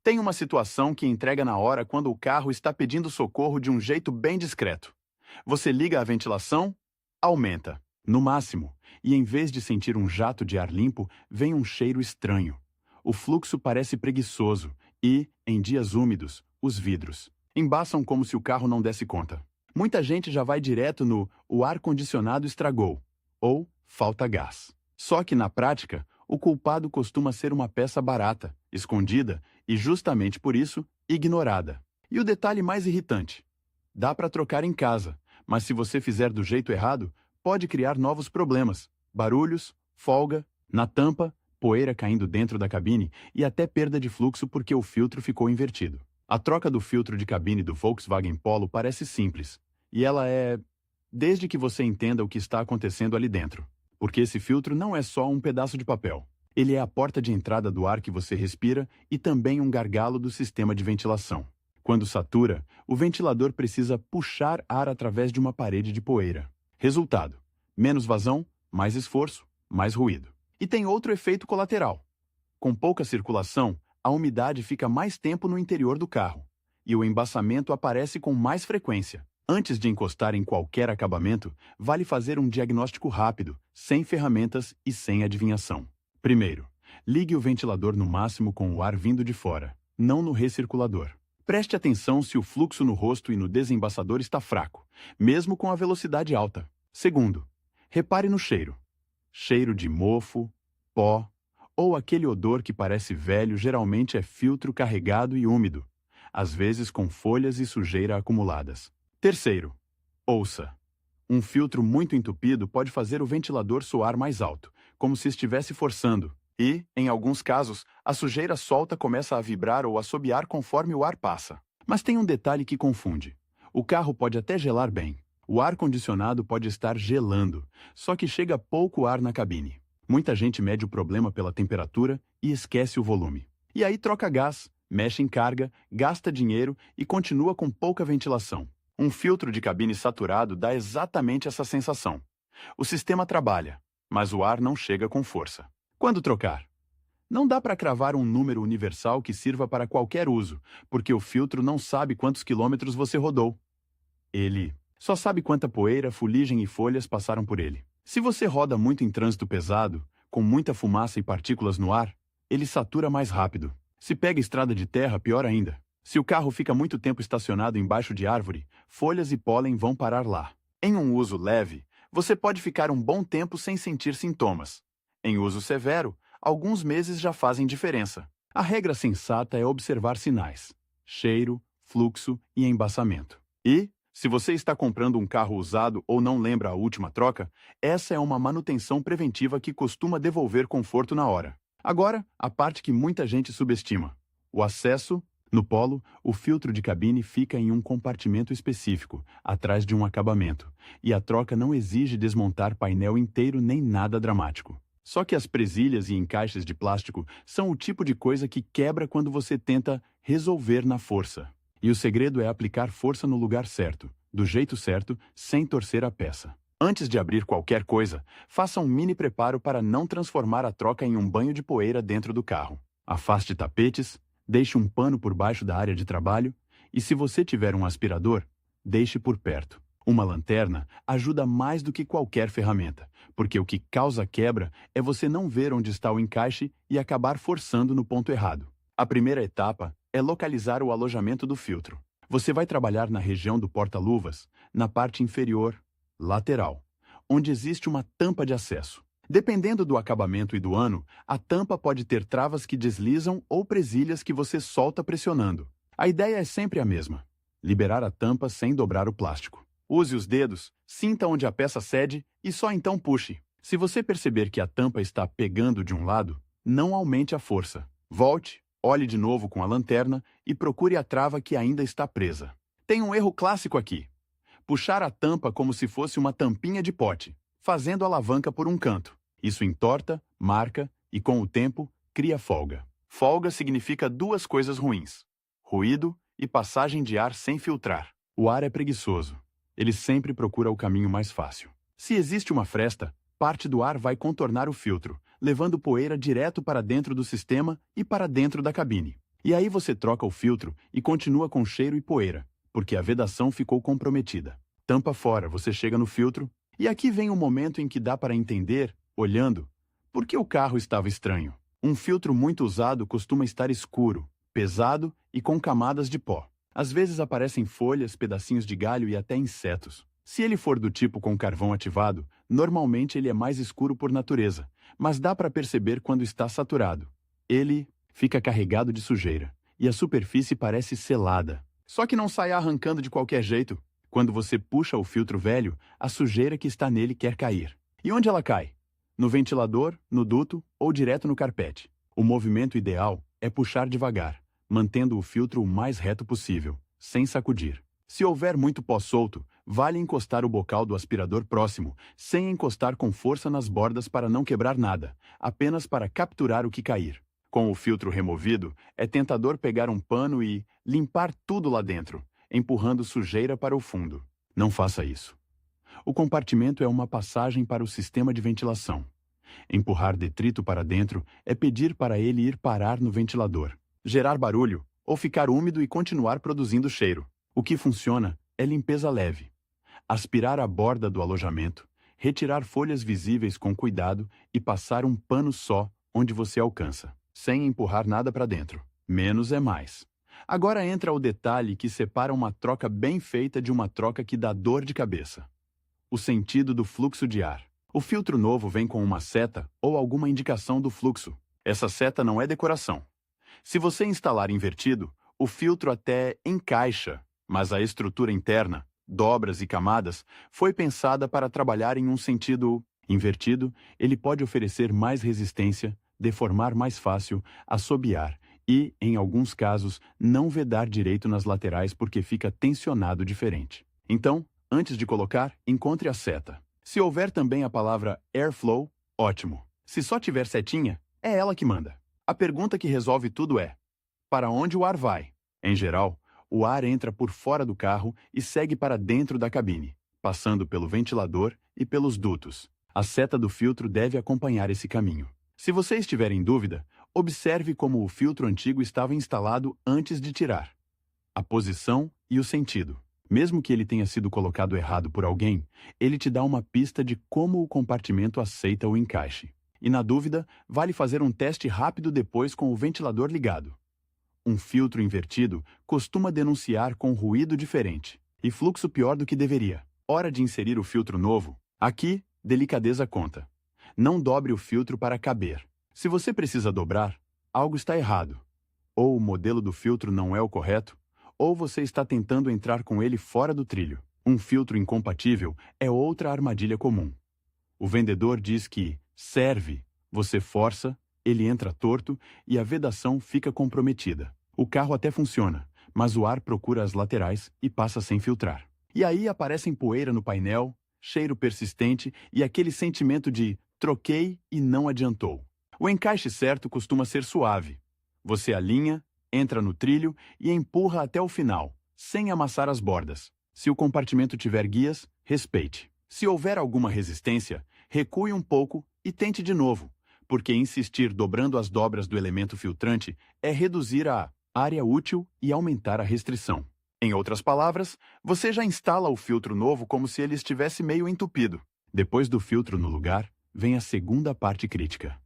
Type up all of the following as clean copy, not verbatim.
Tem uma situação que entrega na hora quando o carro está pedindo socorro de um jeito bem discreto. Você liga a ventilação, aumenta, no máximo, e em vez de sentir um jato de ar limpo, vem um cheiro estranho. O fluxo parece preguiçoso e, em dias úmidos, os vidros embaçam como se o carro não desse conta. Muita gente já vai direto no "o ar-condicionado estragou" ou "falta gás". Só que, na prática, o culpado costuma ser uma peça barata, escondida e, justamente por isso, ignorada. E o detalhe mais irritante: dá para trocar em casa, mas se você fizer do jeito errado, pode criar novos problemas, barulhos, folga na tampa, poeira caindo dentro da cabine e até perda de fluxo porque o filtro ficou invertido. A troca do filtro de cabine do Volkswagen Polo parece simples, e ela é... desde que você entenda o que está acontecendo ali dentro. Porque esse filtro não é só um pedaço de papel. Ele é a porta de entrada do ar que você respira e também um gargalo do sistema de ventilação. Quando satura, o ventilador precisa puxar ar através de uma parede de poeira. Resultado: menos vazão, mais esforço, mais ruído. E tem outro efeito colateral. Com pouca circulação, a umidade fica mais tempo no interior do carro, e o embaçamento aparece com mais frequência. Antes de encostar em qualquer acabamento, vale fazer um diagnóstico rápido, sem ferramentas e sem adivinhação. Primeiro, ligue o ventilador no máximo com o ar vindo de fora, não no recirculador. Preste atenção se o fluxo no rosto e no desembaçador está fraco, mesmo com a velocidade alta. Segundo, repare no cheiro. Cheiro de mofo, pó, ou aquele odor que parece velho geralmente é filtro carregado e úmido, às vezes com folhas e sujeira acumuladas. Terceiro, ouça. Um filtro muito entupido pode fazer o ventilador soar mais alto, como se estivesse forçando. E, em alguns casos, a sujeira solta começa a vibrar ou assobiar conforme o ar passa. Mas tem um detalhe que confunde. O carro pode até gelar bem. O ar-condicionado pode estar gelando, só que chega pouco ar na cabine. Muita gente mede o problema pela temperatura e esquece o volume. E aí troca gás, mexe em carga, gasta dinheiro e continua com pouca ventilação. Um filtro de cabine saturado dá exatamente essa sensação. O sistema trabalha, mas o ar não chega com força. Quando trocar? Não dá para cravar um número universal que sirva para qualquer uso, porque o filtro não sabe quantos quilômetros você rodou. Ele só sabe quanta poeira, fuligem e folhas passaram por ele. Se você roda muito em trânsito pesado, com muita fumaça e partículas no ar, ele satura mais rápido. Se pega estrada de terra, pior ainda. Se o carro fica muito tempo estacionado embaixo de árvore, folhas e pólen vão parar lá. Em um uso leve, você pode ficar um bom tempo sem sentir sintomas. Em uso severo, alguns meses já fazem diferença. A regra sensata é observar sinais: cheiro, fluxo e embaçamento. E, se você está comprando um carro usado ou não lembra a última troca, essa é uma manutenção preventiva que costuma devolver conforto na hora. Agora, a parte que muita gente subestima: o acesso. No Polo, o filtro de cabine fica em um compartimento específico, atrás de um acabamento, e a troca não exige desmontar painel inteiro nem nada dramático. Só que as presilhas e encaixes de plástico são o tipo de coisa que quebra quando você tenta resolver na força. E o segredo é aplicar força no lugar certo, do jeito certo, sem torcer a peça. Antes de abrir qualquer coisa, faça um mini preparo para não transformar a troca em um banho de poeira dentro do carro. Afaste tapetes, deixe um pano por baixo da área de trabalho e, se você tiver um aspirador, deixe por perto. Uma lanterna ajuda mais do que qualquer ferramenta, porque o que causa quebra é você não ver onde está o encaixe e acabar forçando no ponto errado. A primeira etapa é localizar o alojamento do filtro. Você vai trabalhar na região do porta-luvas, na parte inferior, lateral, onde existe uma tampa de acesso. Dependendo do acabamento e do ano, a tampa pode ter travas que deslizam ou presilhas que você solta pressionando. A ideia é sempre a mesma: liberar a tampa sem dobrar o plástico. Use os dedos, sinta onde a peça cede e só então puxe. Se você perceber que a tampa está pegando de um lado, não aumente a força. Volte, olhe de novo com a lanterna e procure a trava que ainda está presa. Tem um erro clássico aqui: puxar a tampa como se fosse uma tampinha de pote, fazendo a alavanca por um canto. Isso entorta, marca e, com o tempo, cria folga. Folga significa duas coisas ruins: ruído e passagem de ar sem filtrar. O ar é preguiçoso. Ele sempre procura o caminho mais fácil. Se existe uma fresta, parte do ar vai contornar o filtro, levando poeira direto para dentro do sistema e para dentro da cabine. E aí você troca o filtro e continua com cheiro e poeira, porque a vedação ficou comprometida. Tampa fora, você chega no filtro, e aqui vem o momento em que dá para entender, olhando, por que o carro estava estranho. Um filtro muito usado costuma estar escuro, pesado e com camadas de pó. Às vezes aparecem folhas, pedacinhos de galho e até insetos. Se ele for do tipo com carvão ativado, normalmente ele é mais escuro por natureza, mas dá para perceber quando está saturado. Ele fica carregado de sujeira, e a superfície parece selada. Só que não sai arrancando de qualquer jeito. Quando você puxa o filtro velho, a sujeira que está nele quer cair. E onde ela cai? No ventilador, no duto ou direto no carpete. O movimento ideal é puxar devagar, mantendo o filtro o mais reto possível, sem sacudir. Se houver muito pó solto, vale encostar o bocal do aspirador próximo, sem encostar com força nas bordas para não quebrar nada, apenas para capturar o que cair. Com o filtro removido, é tentador pegar um pano e limpar tudo lá dentro, empurrando sujeira para o fundo. Não faça isso. O compartimento é uma passagem para o sistema de ventilação. Empurrar detrito para dentro é pedir para ele ir parar no ventilador, gerar barulho ou ficar úmido e continuar produzindo cheiro. O que funciona é limpeza leve. Aspirar a borda do alojamento, retirar folhas visíveis com cuidado e passar um pano só onde você alcança, sem empurrar nada para dentro. Menos é mais. Agora entra o detalhe que separa uma troca bem feita de uma troca que dá dor de cabeça. O sentido do fluxo de ar. O filtro novo vem com uma seta ou alguma indicação do fluxo. Essa seta não é decoração. Se você instalar invertido, o filtro até encaixa, mas a estrutura interna, dobras e camadas, foi pensada para trabalhar em um sentido invertido. Ele pode oferecer mais resistência, deformar mais fácil, assobiar e, em alguns casos, não vedar direito nas laterais porque fica tensionado diferente. Então, antes de colocar, encontre a seta. Se houver também a palavra Airflow, ótimo. Se só tiver setinha, é ela que manda. A pergunta que resolve tudo é: para onde o ar vai? Em geral, o ar entra por fora do carro e segue para dentro da cabine, passando pelo ventilador e pelos dutos. A seta do filtro deve acompanhar esse caminho. Se você estiver em dúvida, observe como o filtro antigo estava instalado antes de tirar. A posição e o sentido. Mesmo que ele tenha sido colocado errado por alguém, ele te dá uma pista de como o compartimento aceita o encaixe. E na dúvida, vale fazer um teste rápido depois com o ventilador ligado. Um filtro invertido costuma denunciar com ruído diferente e fluxo pior do que deveria. Hora de inserir o filtro novo. Aqui, delicadeza conta. Não dobre o filtro para caber. Se você precisa dobrar, algo está errado. Ou o modelo do filtro não é o correto, ou você está tentando entrar com ele fora do trilho. Um filtro incompatível é outra armadilha comum. O vendedor diz que serve, você força, ele entra torto e a vedação fica comprometida. O carro até funciona, mas o ar procura as laterais e passa sem filtrar. E aí aparecem poeira no painel, cheiro persistente e aquele sentimento de troquei e não adiantou. O encaixe certo costuma ser suave. Você alinha, entra no trilho e empurra até o final, sem amassar as bordas. Se o compartimento tiver guias, respeite. Se houver alguma resistência, recue um pouco e tente de novo, porque insistir dobrando as dobras do elemento filtrante é reduzir a área útil e aumentar a restrição. Em outras palavras, você já instala o filtro novo como se ele estivesse meio entupido. Depois do filtro no lugar, vem a segunda parte crítica.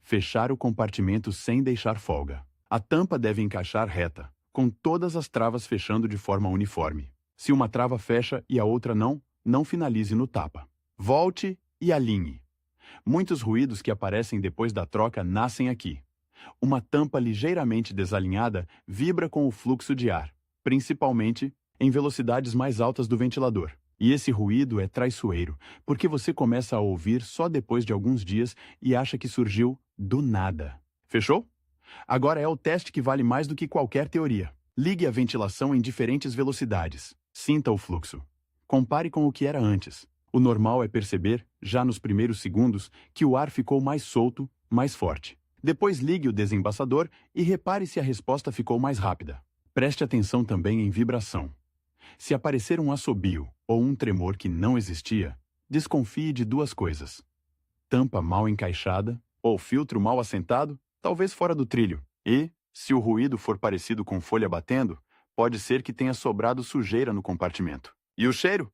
Fechar o compartimento sem deixar folga. A tampa deve encaixar reta, com todas as travas fechando de forma uniforme. Se uma trava fecha e a outra não finalize no tapa. Volte e alinhe. Muitos ruídos que aparecem depois da troca nascem aqui. Uma tampa ligeiramente desalinhada vibra com o fluxo de ar, principalmente em velocidades mais altas do ventilador. E esse ruído é traiçoeiro, porque você começa a ouvir só depois de alguns dias e acha que surgiu do nada. Fechou? Agora é o teste que vale mais do que qualquer teoria. Ligue a ventilação em diferentes velocidades. Sinta o fluxo. Compare com o que era antes. O normal é perceber, já nos primeiros segundos, que o ar ficou mais solto, mais forte. Depois ligue o desembaçador e repare se a resposta ficou mais rápida. Preste atenção também em vibração. Se aparecer um assobio ou um tremor que não existia, desconfie de duas coisas: tampa mal encaixada ou filtro mal assentado, talvez fora do trilho. E, Se o ruído for parecido com folha batendo, pode ser que tenha sobrado sujeira no compartimento. E o cheiro?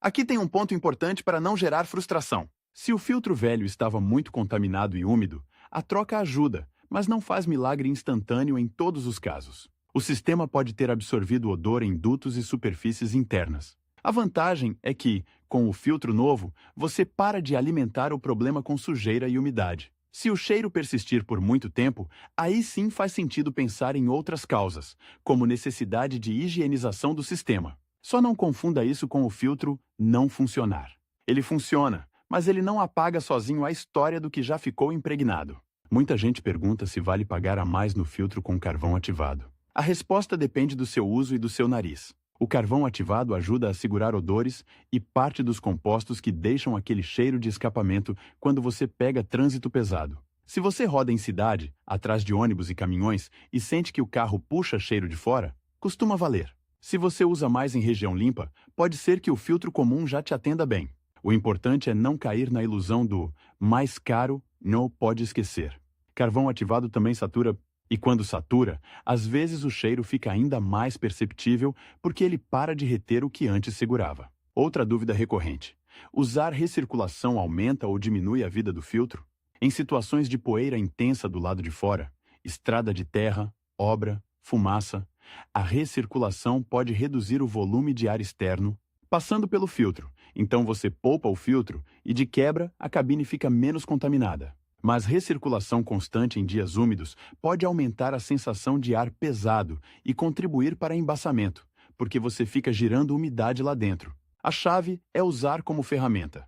Aqui tem um ponto importante para não gerar frustração. Se o filtro velho estava muito contaminado e úmido, a troca ajuda, mas não faz milagre instantâneo em todos os casos. O sistema pode ter absorvido odor em dutos e superfícies internas. A vantagem é que, com o filtro novo, você para de alimentar o problema com sujeira e umidade. Se o cheiro persistir por muito tempo, aí sim faz sentido pensar em outras causas, como necessidade de higienização do sistema. Só não confunda isso com o filtro não funcionar. Ele funciona, mas ele não apaga sozinho a história do que já ficou impregnado. Muita gente pergunta se vale pagar a mais no filtro com carvão ativado. A resposta depende do seu uso e do seu nariz. O carvão ativado ajuda a segurar odores e parte dos compostos que deixam aquele cheiro de escapamento quando você pega trânsito pesado. Se você roda em cidade, atrás de ônibus e caminhões, e sente que o carro puxa cheiro de fora, costuma valer. Se você usa mais em região limpa, pode ser que o filtro comum já te atenda bem. O importante é não cair na ilusão do mais caro, não pode esquecer. Carvão ativado também satura. E quando satura, às vezes o cheiro fica ainda mais perceptível porque ele para de reter o que antes segurava. Outra dúvida recorrente: usar recirculação aumenta ou diminui a vida do filtro? Em situações de poeira intensa do lado de fora, estrada de terra, obra, fumaça, a recirculação pode reduzir o volume de ar externo, passando pelo filtro. Então você poupa o filtro e, de quebra, a cabine fica menos contaminada. Mas recirculação constante em dias úmidos pode aumentar a sensação de ar pesado e contribuir para embaçamento, porque você fica girando umidade lá dentro. A chave é usar como ferramenta.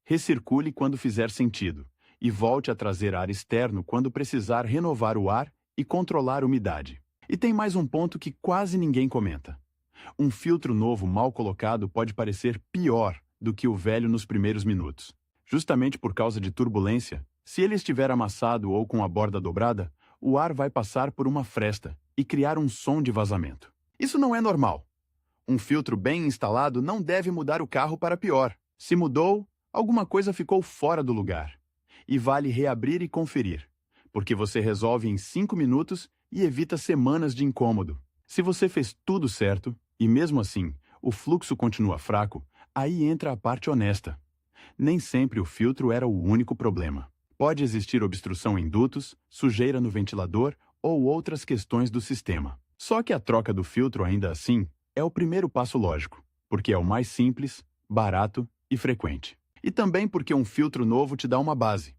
Recircule quando fizer sentido e volte a trazer ar externo quando precisar renovar o ar e controlar a umidade. E tem mais um ponto que quase ninguém comenta. Um filtro novo mal colocado pode parecer pior do que o velho nos primeiros minutos. Justamente por causa de turbulência, se ele estiver amassado ou com a borda dobrada, o ar vai passar por uma fresta e criar um som de vazamento. Isso não é normal. Um filtro bem instalado não deve mudar o carro para pior. Se mudou, alguma coisa ficou fora do lugar. E vale reabrir e conferir, porque você resolve em 5 minutos e evita semanas de incômodo. Se você fez tudo certo, e mesmo assim o fluxo continua fraco, aí entra a parte honesta. Nem sempre o filtro era o único problema. Pode existir obstrução em dutos, sujeira no ventilador ou outras questões do sistema. Só que a troca do filtro, ainda assim, é o primeiro passo lógico, porque é o mais simples, barato e frequente. E também porque um filtro novo te dá uma base.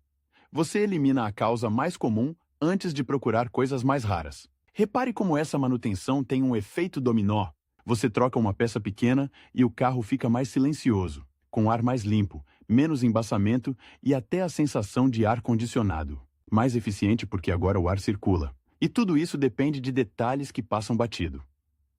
Você elimina a causa mais comum antes de procurar coisas mais raras. Repare como essa manutenção tem um efeito dominó. Você troca uma peça pequena e o carro fica mais silencioso, com ar mais limpo, menos embaçamento e até a sensação de ar condicionado. Mais eficiente porque agora o ar circula. E tudo isso depende de detalhes que passam batido.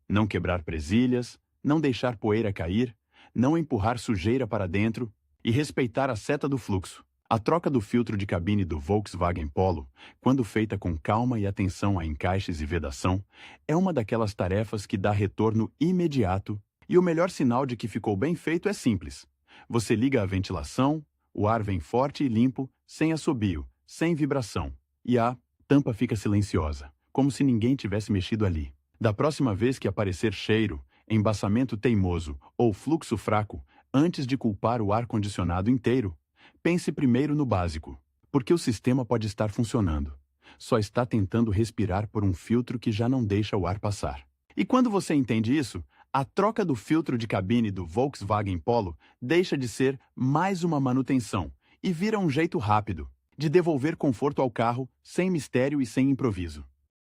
Não quebrar presilhas, não deixar poeira cair, não empurrar sujeira para dentro e respeitar a seta do fluxo. A troca do filtro de cabine do Volkswagen Polo, quando feita com calma e atenção a encaixes e vedação, é uma daquelas tarefas que dá retorno imediato, e o melhor sinal de que ficou bem feito é simples. Você liga a ventilação, o ar vem forte e limpo, sem assobio, sem vibração, e a tampa fica silenciosa, como se ninguém tivesse mexido ali. Da próxima vez que aparecer cheiro, embaçamento teimoso ou fluxo fraco, antes de culpar o ar-condicionado inteiro, pense primeiro no básico, porque o sistema pode estar funcionando. Só está tentando respirar por um filtro que já não deixa o ar passar. E quando você entende isso, a troca do filtro de cabine do Volkswagen Polo deixa de ser mais uma manutenção e vira um jeito rápido de devolver conforto ao carro sem mistério e sem improviso.